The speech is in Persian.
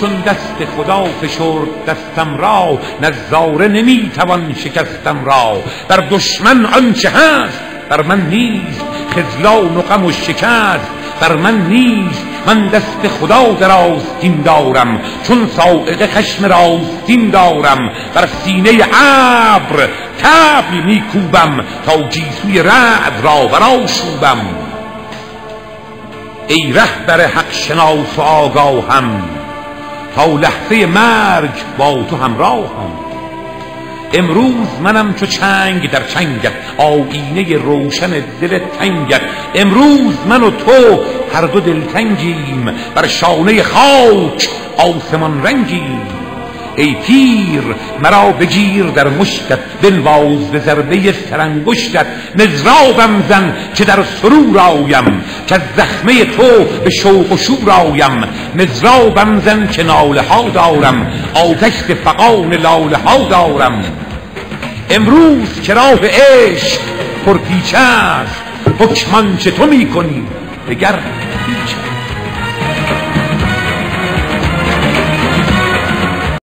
چون دست خدا فشرد دستم را، نظاره نمیتوان شکستم را. بر دشمن آنچه هست بر من نیست، خذلان و غم و شکست بر من نیست. من دست خدا در آستین دارم، چون صاعقه خشم راستین دارم. بر سینه ابر طبل میکوبم، تا گیسوی رعد را برآشوبم. ای رهبر حق شناس و آگاهم، تا لحظه مرگ با تو همراهم. امروز منم چو چنگ در چنگت، آیینه روشن دل تنگت. امروز من و تو هر دو دلتنگیم، بر شانه خاک آسمان رنگیم. ای تیر مرا بگیر در مشتت، بنواز به ضربه سرانگشتت. مضرابم زن که در سرور آیم، که از زخمه تو به شوق و شور آیم. مضرابم زن که ناله ها دارم، آتش فغان لاله ها دارم. امروز که راه عشق پرپیچ است، حکمان چه تو میکنی دگر هیچ.